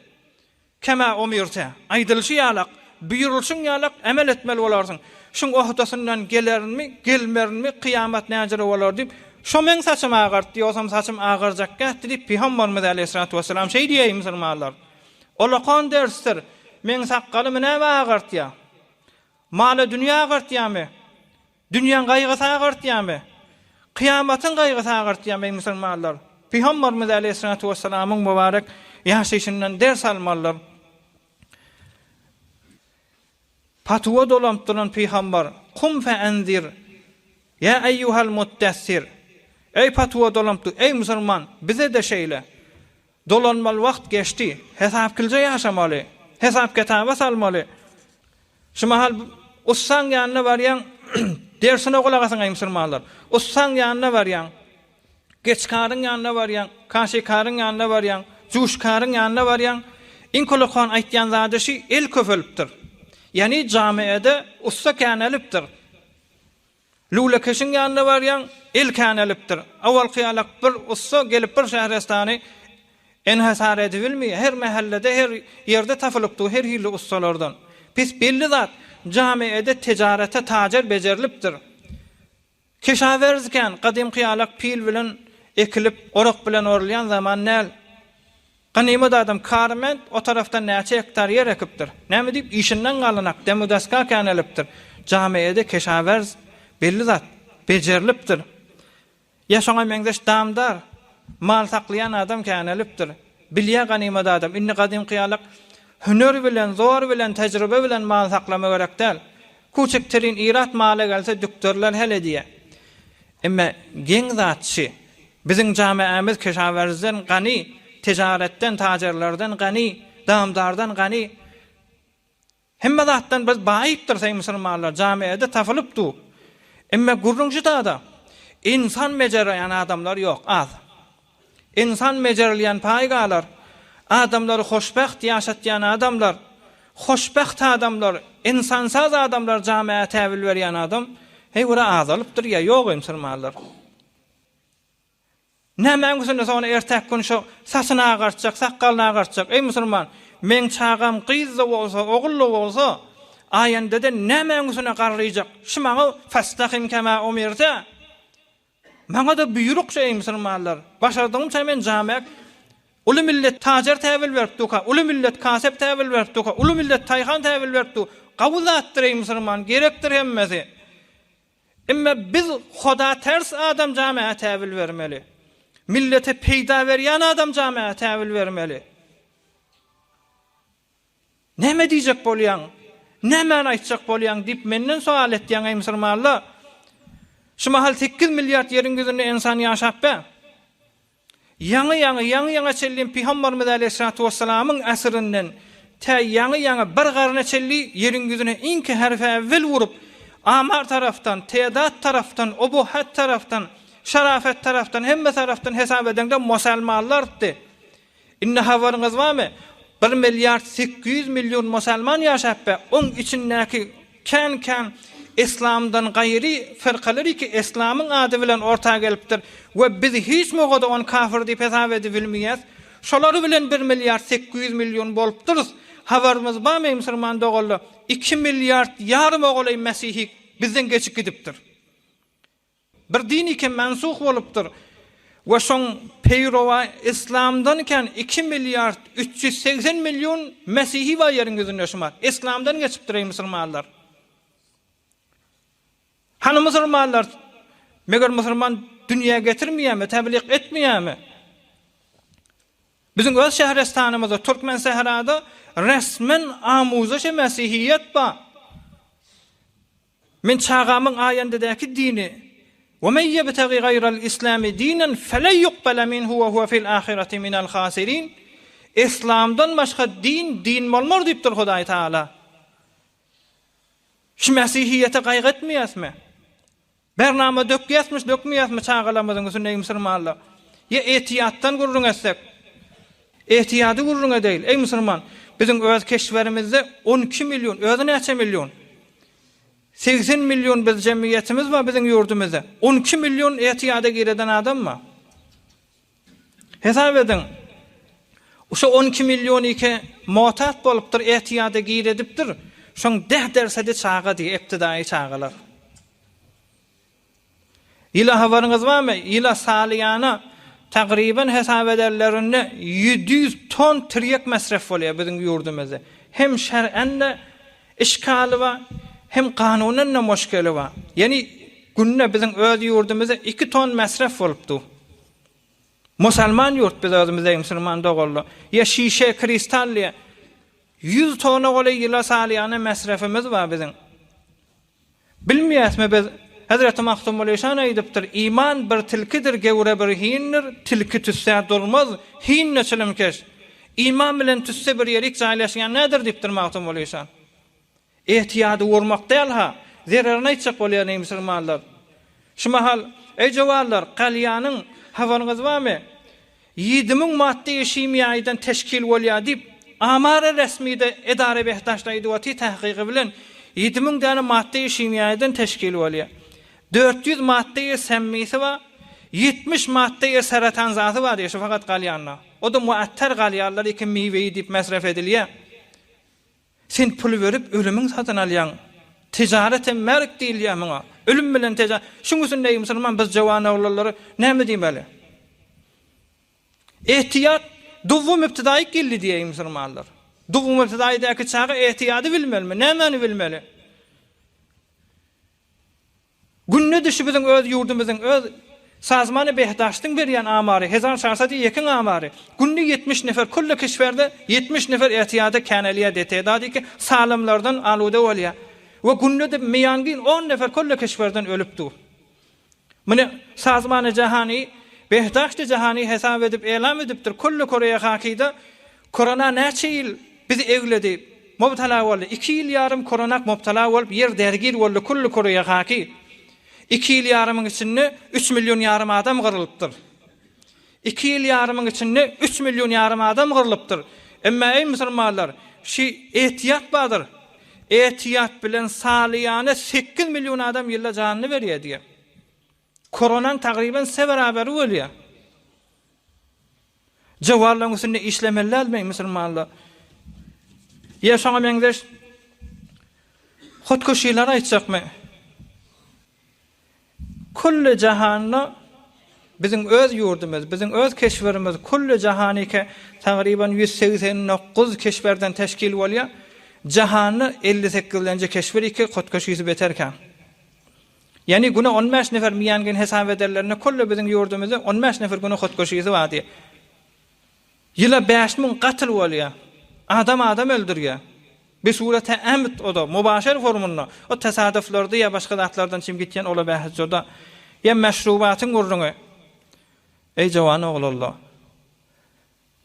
Kema umirta, aýdylşy ýalyk, buyurulşyň ýalyk emel etmeli bolarsyň. Şoň ohdasyndan gelermi, gelmermi, kıyamat näjere bolar diýip, şo men saçym agartdy, ýogsam saçym agarjak gätdi diýip Peygamberimiz Aleyhissalatu vesselam şeý diýýär musulmanlar. Olakan dersdir. Men sakalym näme agartýar? Mala dünýä agartýarmy? Dünýäň gaýgysy agartýarmy? Kıyamatyň gaýgysy agartýarmy musulmanlar? Peygamberimiz Aleyhissalatu vesselam'yň mübarek ýaşaýyşyndan ders almalylar. Patwa dolanıp duran Peygamber, "Kum fe enzir, ya eyyuhal muttassir." Ey patwa dolanıp, ey musulman, bize de şeýle. Dolanmaly wagt geçdi, hesap kilje ýaşamaly. hesap kitaba salmaly. Şu mahal ussan ýanyna barýan dersine kulak asan musulmanlar. Ussan ýanyna barýan, geçkaryň ýanyna barýan, kaşykaryň ýanyna barýan, juşkaryň ýanyna barýan, inkolokhan aýtýan zady el köpelipdir. Yani jamiede ussa känelipdir. Lulakeşin ýanyna barýan el känelipdir. Awal kıyalak bir ussa gelip bir şäherestany enhasar edilmi, her mahallede, her yerde tapılıpdy, her hilli ussalardan. Pis belli zat jamiede tijarete tajer bejerilipdir. Keşaverzken kadim kıyalak pil bilen ekilip, orak bilen orlayan zaman näl? Ganymet adam karment o taraftan näçe hektar yer ekipdir. Näme diýip işinden galynak demudaska känelipdir. Jamiede keşaverz belli zat bejerilipdir. Ýaşaňa meňdeş damdar, mal saklayan adam känelipdir. Bilýär ganymet adam, inni kadim kıyalak hüner bilen, zor bilen, tejribe bilen mal saklama gerek däl. Küçüktirin irat mala gelse doktorlar hele diye. Emma geň zatçy biziň jamiämiz keşawerzden gany, tijaretten, tajerlerden gany, damdardan gany. Hemme zatdan biz baýypdyr sen musulmanlar jamiäde tapylypdy. Emma gurrunçy da insan mejerleyen adamlar yok, az. İnsan mejerleyen paýgalar, adamları hoşbeht ýaşatýan adamlar, hoşbeht adamlar, insansaz adamlar jamiäge täwil berýän adam, heýwara azalypdyr ýa ýok musulmanlar. Näme güsünde sonra ertek gün şu saçyna agartjak, sakkalyna agartjak. Ey musulman, men çağam gyzly bolsa, ogully bolsa, aýanda da näme güsüne garryjak. Şu maňa fastahim kema umirta. Maňa da buyruk şey musulmanlar. Başardymça men jamiäge ulu millet tajer täwil beripdi, ulu millet kasep täwil beripdi, ulu millet taýhan täwil beripdi. Kabul etdir ey musulman, gerekdir hemmesi. Emma biz Huda ters adam jamiäge täwil bermeli. Millete peýda berýän adam jamiäge täwil bermeli. Näme diýjek bolýan? Näme aýtjak bolýan diýip menden sual etýän ey musulmanlar. Şu mahal 8 milyar yerin gözünde insan ýaşapdy. Yaňy çelliň Peygamberimiz Aleyhissalatu vesselamyň asrynden ta yaňy bir garna çelli yerin gözüne inki herfe evvel vurup amar taraftan, tedat taraftan, obuhat taraftan, şarafet taraftan, hemme taraftan hesap edende musulmanlardy. Inne hawaryňyz barmy? 1 milyar 800 milyon musulman ýaşapdy. Oň içindäki kän İslamdan gayri firqalary ki İslamyň ady bilen ortaga gelipdir we biz hiç mogada on kafir diýip hesap edip bilmeýäs. Şolary bilen 1 milyar 800 milyon bolupdyrys. Habarymyz barmy musulman dogully 2 milyar ýarym oglay Mesihi bizden geçip gidipdir. Bir din iken mensuh bolupdyr. We şoň peýrowa İslamdan iken 2 milyar 380 milyon Mesihi bar ýerin gözünde ýaşamar. İslamdan geçipdir ey musulmanlar. Hanı musulmanlar, meger musulman dünyaya getirmeýärmi, tebliğ etmeýärmi? Bizim öz şäherestanymyzda, Türkmen Sehrada resmen amuzaş Mesihiyet ba. Men çağamyň aýandadäki dini وَمَنْ يَبْتَغِ غَيْرَ الْإِسْلَامِ دِينًا فَلَنْ يُقْبَلَ مِنْهُ وَهُوَ فِي الْآخِرَةِ مِنَ الْخَاسِرِينَ. İslamdan başga din bolmar diýipdir Hudaý Taala. Şu Mesihiyete gaýgy etmeýäsmi? Bernama dökmeýäsmi çağalamyzyň üstünde musulmanlar? Ya etiyattan gurrun etsek? Etiyady gurrun edeyl. Ey musulman, biziň öz keşwerimizde 12 milyon, özü näçe milyon? 80 milyon biz jemiyetimiz var biziň ýurdumyzda. 12 milyon etiyada gireden adam mı? Hesap edin. Şu 12 milyon iki muhtat bolupdyr, etiyada giredipdir. Şoň 10 dersede çağa diýip iptidaý çağalar. Ýyla habaryňyz barmy? Ýyla salyana taqriban hesap ederlerinde 700 ton tiryek masraf bolýar biziň ýurdumyzda. Hem şer'ende işgaly var, hem kanunen de müşkeli var. Yani günne biziň öz ýurdumyzda 2 ton masraf bolupdy. Musulman ýurt biz özümizde musulman dogully. Ya şişe kristalli 100 tona goly ýyla salyana masrafymyz var biziň. Bilmeýäsmi biz Hazreti Mahtum Aleyşan aýdypdyr, iman bir tilkidir, gewre bir hindir, tilki tüssä durmaz, hinne çilimkeş. İman bilen tüsse bir yerik jaýlaşýan nädir diýip durmakdan bolýarsan. Ehtiyady urmak däl ha, zerarına içek bolýan ey musulmanlar. Şu mahal ey jowarlar, galyanyň hawaryňyz barmy? 7000 maddi şimiýaýdan teşkil bolýar diýip amara resmide edare behdaşdaýdy we tahqiqy bilen 7000 däne maddi şimiýaýdan teşkil bolýar. 400 maddi semmisi we 70 maddi seratan zaty bar diýişi fakat galyanna. O da muattar galyanlar iki miweyi diýip mesref edilýär. Sen pul verip ölümüň satyn alýan. Tijarete merk diýilýär muňa. Ölüm bilen tijaret. Şuň üçin näme musulman biz jawan oglary näme diýmeli? Ehtiyat dowum ibtidai geldi diýär musulmanlar. Dowum ibtidaidäki çağa ehtiyady bilmelmi? Nämäni bilmeli? Günne düşü biziň öz ýurdumyzyň öz sazmany behdaşdyň berýän amary 1402 amary. Günne 70 nefer kulla keşwerde 70 nefer ehtiyada kanaliýa detedi ki salamlardan aluda bolýar. We günne de meýangyn 10 nefer kulla keşwerden ölüpdi. Mene sazmany jahany behdaşdy jahany hesap edip elam edipdir. Kullu Koreýa hakida korona näçe ýyl bizi egledi. Mubtala boldy. 2 ýyl ýarym koronak mubtala bolup ýer dergir boldy kullu Koreýa haky. 2 ýyl ýarymyň içinde 3 milyon ýarym adam gyrylypdyr. 2 ýyl ýarymyň içinde 3 milyon ýarym adam gyrylypdyr. Emma ey musulmanlar, şu ehtiyat bardyr. Ehtiyat bilen saliyane 8 milyon adam ýylla janyny berýär diýär. Koronan taqriban seberaberi bolýar. Jawarlaryň üstünde işlemeler mi musulmanlar? Ýa-şoňa meňdeş hotkoşylar aýtjakmy? Kullu jahanna biziň öz ýurdumyz, biziň öz keşwerimiz kullu jahanyke taqriban 189 keşwerden teşkil bolýar. Jahany 58-nji keşwer iki hotkoşysy beterken. Yani guna 15 nefer miýangyn hesap ederlerine kullu biziň ýurdumyzda 15 nefer guna hotkoşysy bardy. Ýyla 5000 gatl bolýar. Adam öldürýär. Bir surete emd o da mubaşir formunda. O tesadüflerde ya başka zatlardan çim gitýän ola bähjoda. Ya meşrubatyň gurruňy. Ey jawan oglallar.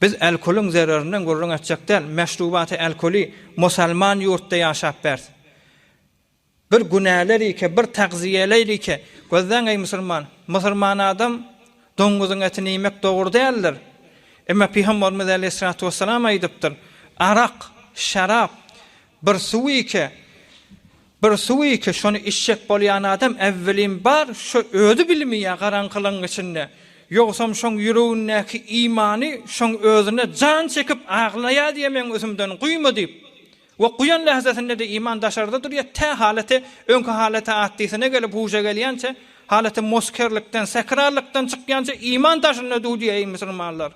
Biz alkolüň zerarynyň gurruň atjak däl, meşrubaty alkoli musulman ýurtda ýaşap bers. Bir günäler ike, bir tagziýeler ike. Gözden ey musulman adam doňguzyň etini ýemek dogry däldir. Emma Peygamberimiz aleyhissalatu vesselam aýdypdyr. Arak, şarap, bir suwi ike şonu içjek bolýan adam evvelin bar şu ödü bilmeýär garanqylyň içinde. Yoksam şoň ýüregindäki imany şoň özüne jan çekip aglaýar diýe men özümden guýma diýip. We guýan lahzatynda da iman daşardadyr ýa ta halate öňkü halata atdysyna gelip huja gelýänçe halate moskerlikden, sakrarlykdan çykýança iman daşyna duýdy ey musulmanlar.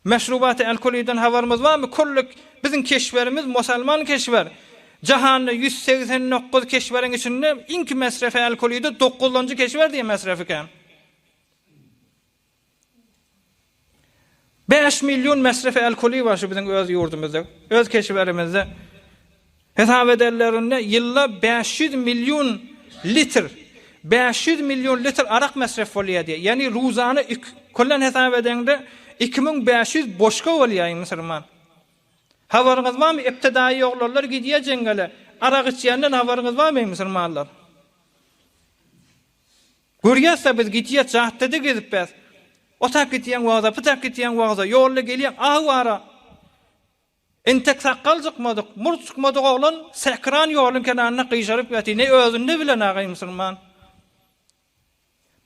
Meşrubat-ı alkoliden havarımız var mı? Kulluk bizim keşverimiz musulman keşver. Jahanda 189 keşverin içinde ilk mesrefe alkolide 9-njy keşver diye mesrefi kan. 5 milyon mesrefe alkoli var şu bizim öz ýurdumyzda, öz keşverimizde. Hesap ederlerinde ýylla 500 milyon litr arak mesref bolýar diye. Yani ruzany kullan hesap edende 2500 boşka bolýar musulman. Habaryňyz barmy? Ibtidai ýoglarlar gidýär jengale. Arak içýänden habaryňyz barmy musulmanlar? Görýärse biz gidýär jahtda gezip bäs. Otak gidýän wagda, pytak gidýän wagda ýolda gelýär awara. Entek saqqal çykmadyk, murt çykmadyk oglan sakran ýoluň kenaryna gyşaryp ýaty. Ne özünde bilen agay musulman.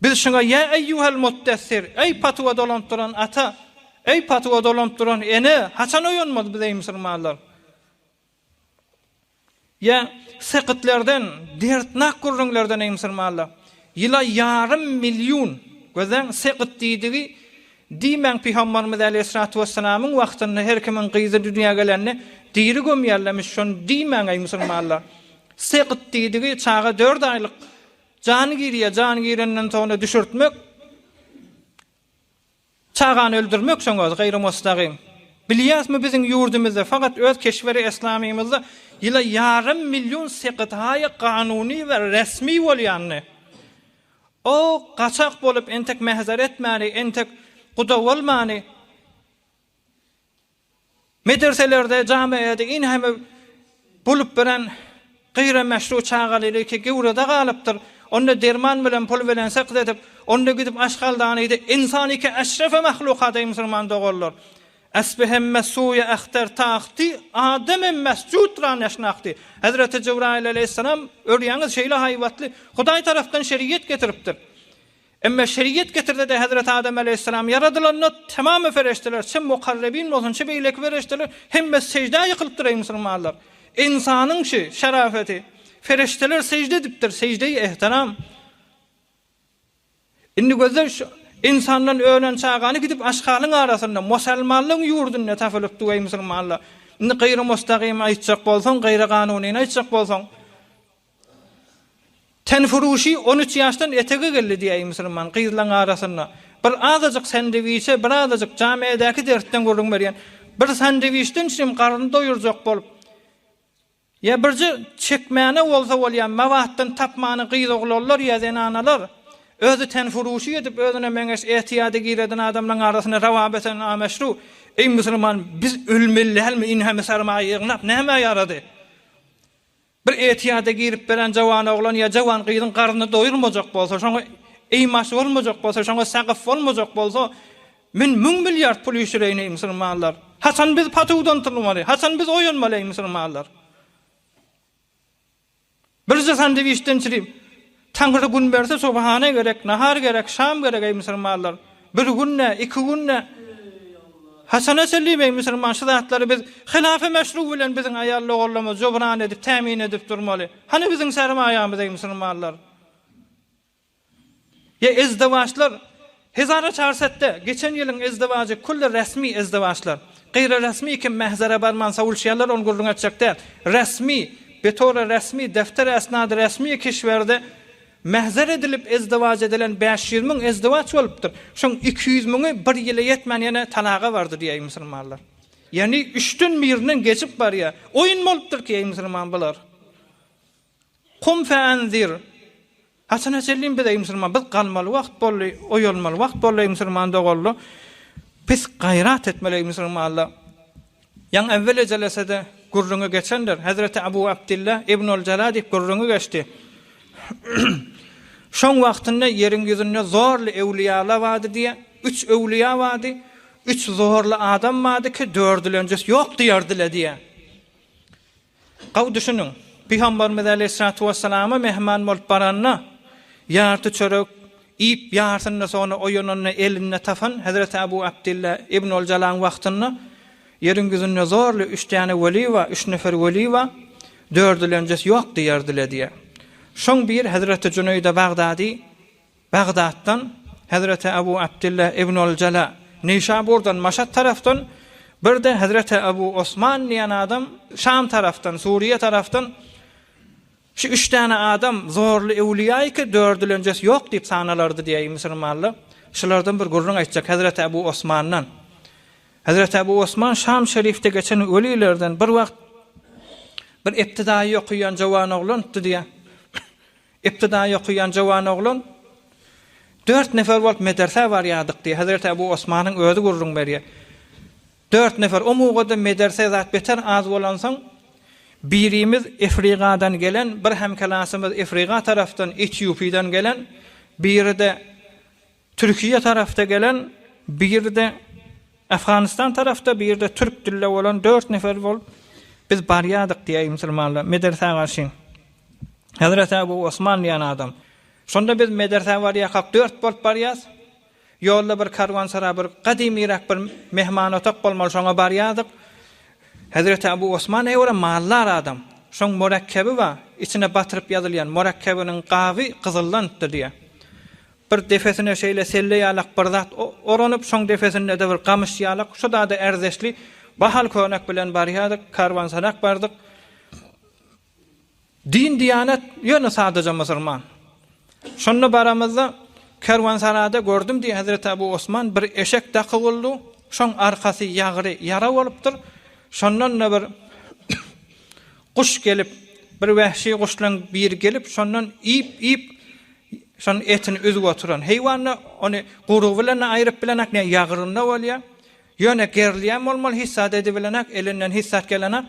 Biz şoňa ya eyyuhal muttessir, ey patwa dolanıp duran ata, ey patwa dolanıp duran ene, haçan oýanmady biz ey musulmanlar. Ya sekitlerden, dertnak gurrunlardan ey musulmanlar. Ýyla yarım milyon gözden sekit diýdigi diýmen Peygamberimiz aleyhissalatu vesselamyň wagtynda her kimin gyzy dünýä gelenni diýri gömýärlemiş şon diýmen ey musulmanlar. Sekit diýdigi çağa 4 aýlyk jan girenden sonra düşürtmek, çağanı öldürmek şoňa gaýry mustaqim. Bilýäsmi biziň ýurdumyzda fakat öz keşweri islamymyzda ýyla yarım milyon sekit haýy kanuny we resmi bolýanny. O gaçak bolup entek mehzer etmäli, entek guda bolmany. Medreselerde, camiýede in heme bulup beren gayra meşru çağalyly ki gowrada galypdyr. Onda derman bilen pul bilen sakd edip, onda gidip aşgaldan idi. İnsani ki eşrefe mahlukat ey musulman dogollar. Asbehem mesuya ahtar taqti adem mescud ran yaşnaqti. Hazreti Cebrail aleyhisselam örýäňiz şeýle haywatly Hudaý tarapdan şeriýet getiripdir. Emma şeriýet getirdi de Hazreti Adem aleyhisselam yaradylanyna tamamy ferişteler, çem mukarrebin bolsun, çem beýleki ferişteler hemme secde ýykylypdyr ey musulmanlar. İnsanyň şerafeti ferişteler secde edipdir, secde-i ihtiram. Indi gözler insandan ölen çağany gidip aşgalyň arasynda musulmanlyň ýurduna tafalypdy ey musulmanlar. Indi gaýry mustaqim aýtjak bolsaň, gaýry kanuny aýtjak bolsaň, tenfuruşi 13 ýaşdan etege geldi diýýär musulman gyzlaň arasynda. Bir azadyk sandwiçe, bir azadyk jamiýedäki dertten görüň berýän. Bir sandwiçden şim garny doýurjak bolup. Ya birji çekmäne bolsa bolýan mawatdan tapmany gyzoglarlar ýa-da analar özü tenfuruşi edip özüne meňeş ehtiyady gireden adamlaryň arasyna rawabeten ameşru. Ey musulman biz ölmelihmi inhemi sarmaýy ýygnap näme ýarady? Bir ehtiyada girip beren jawan oglan ya jawan gyzyň garny doýurmajak bolsa, şoňa eýmaş bolmajak bolsa, şoňa sagyf bolmajak bolsa, men 1000 milliard pul ýüşüreyni musulmanlar. Hasan biz patuwdan turmaly, hasan biz oýanmaly musulmanlar. Birje sandwiçden çirip, taňry gün berse subhana gerek, nahar gerek, şam gerek ey musulmanlar. Bir günne, iki günne Hasan Sellim musulman şahadatları biz hilafe meşru bilen biziň aýal oglanymyz jobran edip tämin edip durmaly. Hani biziň sermaýamyz ey musulmanlar. Ya izdivaçlar hezara çarsatda geçen ýylyň izdivaçy kulli resmi izdivaçlar. Gaýra resmi kim mehzere barman sawulşýarlar on gurrun açjakda. Resmi, betora resmi, defter esnady resmi kişwerde mehzer edilip izdivaç edilen 500 000 izdivaç bolupdyr. Şoň 200 000-y bir ýyla ýetmän ýene talaga bardy diýär musulmanlar. Ýani 3-den birinden geçip barýar. Oýun bolupdyr ki ey musulman bular. Qum fa anzir. Hasan Sellim bize musulman biz galmaly wagt bolly, oýalmaly wagt bolly musulman dogolly. Biz gaýrat etmeli musulmanlar. Ýa evvel jelesede gurrunga geçendir. Hazreti Abu Abdullah ibnul Jalad gurrunga geçdi. Şoň wagtynda ýeriň ýüzünde zorly ewliýalar wady diýe, 3 ewliýa wady, 3 zorly adam wady ki 4-lenjes ýok diýerdiler diýe. Gaw düşünüň, Peýgamberimiz Aleyhissalatu vesselam'a mehman bolup baranna, ýarty çörek ip ýarsyna sonra oýanyna eline tafan Hazreti Abu Abdullah ibnul Jalal wagtynda ýeriň ýüzünde zorly 3 tane weli we 3 nefer weli we 4-lenjes ýok diýerdiler diýe. Şoň bir Hazreti Cüneyde Bagdaddan Hazreti Abu Abdullah ibnul Jalal Neşaburdan Maşat tarafdan bir de Hazreti Abu Osman diýen adam Şam tarafdan Suriye tarafdan şu 3 tane adam zorly ewliýa ki 4-lenjes ýok diýip sanalardy diýär musulmanlar. Şulardan bir gurrun aýtjak Hazreti Abu Osmandan. Hazreti Abu Osman Şam şerifde geçen ölilerden bir wagt bir iptidaý okuyan jawan oglan diýär. İptidaý okuyan jawan oglan 4 nefer bolup medrese barýardyk diýär. Hazreti Abu Osmanyň özü gurrun berýär. 4 nefer o mugada medrese zat beter az bolansaň birimiz Afrikadan gelen, bir hemkalasymyz Afrika tarafdan Etiopiýadan gelen, biri de Türkiýe tarafta gelen, biri de Afganistan tarafta, biri de Türk dilli bolan 4 nefer bolup biz barýardyk diýär musulmanlar medrese garşy. Hazreti Abu Osman diýen adam. Şonda biz medrese barýar 4 bolup barýas. Ýolda bir karwansara bir gadymyrak bir mehman otak bolmaly şoňa barýardyk. Hazreti Abu Osman eýwara mallar adam. Şoň murakkaby we içine batyryp ýazylýan murakkabiniň gawy gyzyllandy diýär. Bir defesine şeýle selle ýalak bir zat oranyp şoň defesinde de bir gamyş ýalak şu da erzeşli bahal könek bilen barýardyk, karwansarak bardyk. Din diyanet ýöne sadece musulman. Şonda baramyzda kerwansarada gördüm diye Hazreti Abu Osman bir eşek dakı boldy. Şoň arkasy ýagry yara bolupdyr. Şondan da bir kuş gelip bir wahşy kuşlaň bir gelip şondan ip şon etini özüp oturan heýwanla ony gurugy bilen aýryp bilen akne ýagyrynda bolýar. Ýöne gerliýän bolmaly hissat edibilenek, elinden hissat gelenek.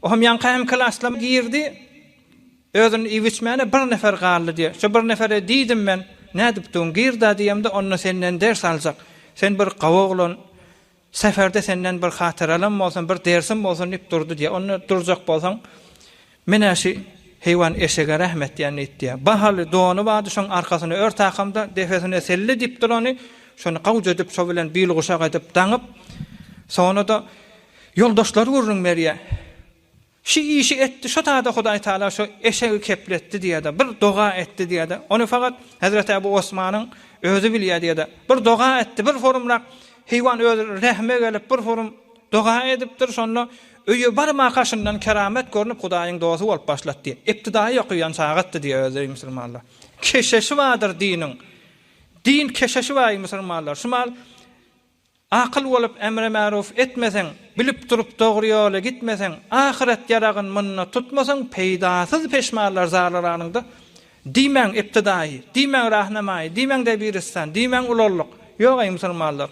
O hem ýanky hem klaslam girdi. Özüni iwiçmäne bir nefer galdy diýe. Şu bir nefere diýdim men, nädipdiň girdi diýemde onna senden ders aljak. Sen bir gawaglan seferde senden bir hatyralam bolsun, bir dersim bolsun diýip durdy diýe. Onna durjak bolsaň mene şu heýwan eşege rahmet diýen etdi. Bahaly donu bady şoň arkasyny örtäkamda defesine selle diýip durany. Şonu gawja edip şo bilen bil guşak edip daňyp sonra da yoldaşlar gurrun meriýe. Şu işi etti, şu taada Hudaý Taala şu eşeği kepletti diye de, bir doğa etti diye de. Onu fakat Hazreti Ebu Osman'ın özü bilýär diye de. Bir doğa etti, bir forumlak heýwan özü rahme gelip bir forum doğa edipdir, sonra öýe barma kaşyndan keramet görünüp Hudaýyň dogasy bolup başlatdy. İptidai okuyan çağatdy diye özü musulmanlar. Keşeşi wadyr diniň. Din keşeşi waý musulmanlar. Şumal akıl bolup emre maruf etmesen, bilip durup dogry ýola gitmesen, ahiret ýaragyn munna tutmasan, peýdasyz peşmanlar zarlaranyňda diýmeň iptidai, diýmeň rahnamai, diýmeň de biristan, diýmeň ululuk. Ýok ey musulmanlar.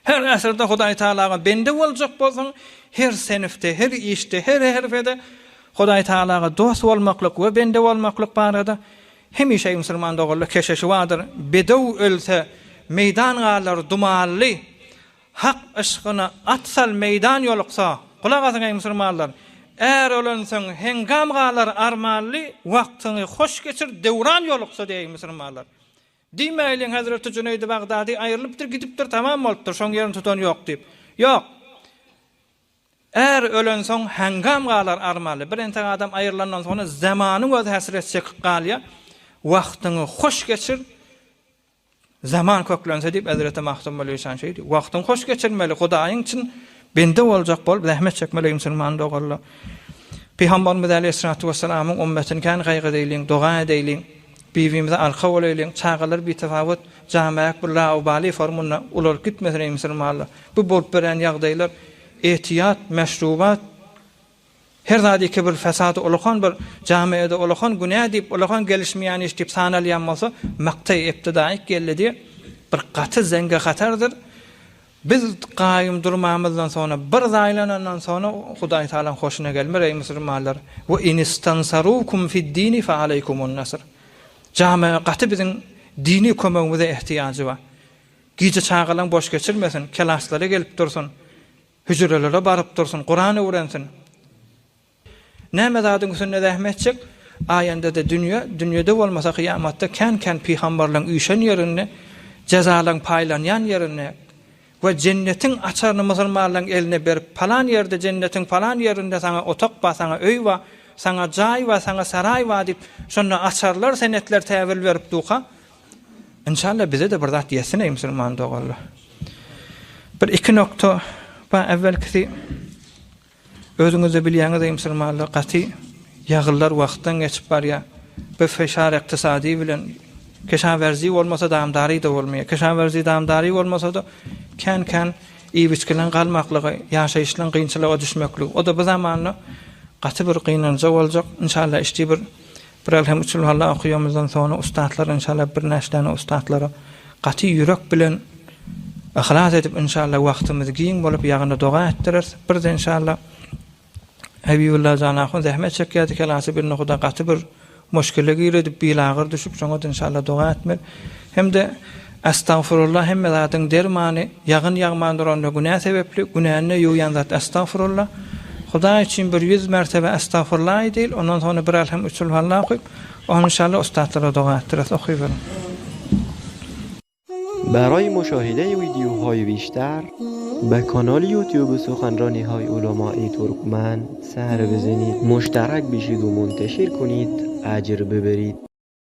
Her asyrda Hudaý Taalaga bende boljak bolsaň, her senifde, her işte, her herfede Hudaý Taalaga dost bolmaklyk we bende bolmaklyk barada hemişe musulman dogry keşeşi wadyr. Bedew ölse meydan galar dumanly hak aşkyna atsal meydan ýoluksa, kulak asyň ey musulmanlar. Eğer ölenseň hengam galar armanly, wagtyny hoş geçir, dewran ýoluksa diýen musulmanlar. Diýmeýliň Hazreti Cüneyd Bagdadi aýrylypdyr, gidipdir, tamam bolupdyr, şoň ýerini tutan ýok diýip. Ýok. Eğer ölenseň hengam galar armanly, bir ente adam aýrylandan soňra zamanyň öz häsret çekip galýa, wagtyny hoş geçir. Zaman köklense diýip Hazreti Mahtum Aleyhisselam şeýdi. Wagtyň hoş geçirmeli, Hudaýyň için bende boljak bolup rahmet çekmeli musulman dogarlar. Peygamberimiz Aleyhissalatu vesselam'ın ümmetini kan gaýgy edeýliň, doga edeýliň. Bivimize alqa bolayliň, çağalar bir tefawut, jamaýak bir laubali formuna ular gitmesen musulmanlar. Bu bolup beren ýagdaýlar ehtiyat, meşrubat, her zady bir fesat ulakan bir jamaýada ulakan günä diýip ulakan gelişmeýän iş diýip sanalýan bolsa, maktaý iptidaik geldi bir gaty zenge hatardyr. Biz gaýym durmamyzdan sonra bir zaýlanandan sonra Hudaý Taala hoşuna gelmer ey musulmanlar. Ve inistansarukum fid-dini fa aleykumun nasr. Jamaýa gaty bizim dini kömegimize ihtiýagy bar. Gize çağalan boş geçirmesin, kelaslara gelip dursun, hücrelere barıp dursun, Kur'an'ı öğrensin. Näme zadyň üstünde rahmet çek, aýanda da dünýede bolmasa kıyamatda kan peygamberlerin üýşen ýerine, cezalan paýlanýan ýerine we cennetin açaryny musulmanlaryň eline berip, falan ýerde cennetin falan ýerinde saňa otak ba, saňa öý ba, saňa jaý ba, saňa saray ba diýip, şonda açarlar, senetler täwil berip duka. İnşallah bize de bir zat ýetsin ey musulman dogarlar. Bir iki nokta ba evvelki özüňizde bilýäňiz ey musulmanlar, gaty ýagyllar wagtdan geçip barýa. Bu feşar iqtisadi bilen keşawerzi bolmasa damdary da bolmaýar. Keşawerzi damdary bolmasa da kan iwiçkilen galmaklygy, ýaşaýyşlaryň kynçylyga düşmeklik. O da bu zamanla gaty bir kynanjak boljak. İnşallah işdi bir elhem üçin Allah okuýamyzdan sonra ustadlar inşallah bir näşdäne ustadlara gaty ýürek bilen ihlas edip inşallah wagtymyz giň bolup ýagyna doga etdirer. Bir de inşallah Habibullah Canahun zahmet çekýärdi kelasy bir nokda gaty bir müşkile giredip bilagyr düşüp şoňa inşallah doga etmel. Hem de estağfurullah hem zatyň dermany ýagyn ýagmandyran günä sebepli günäne ýuýan zat estağfurullah. Hudaý üçin bir 100 mertebe estağfurullah edil, ondan sonra bir elhem üçin Allah okyp, inşallah ustadlara doga etdirer. Okyp. برای مشاهده ویدیوهای بیشتر به کانال یوتیوب سخنرانی‌های علماء ترکمن سر بزنید، مشترک بشید و منتشر کنید، اجر ببرید.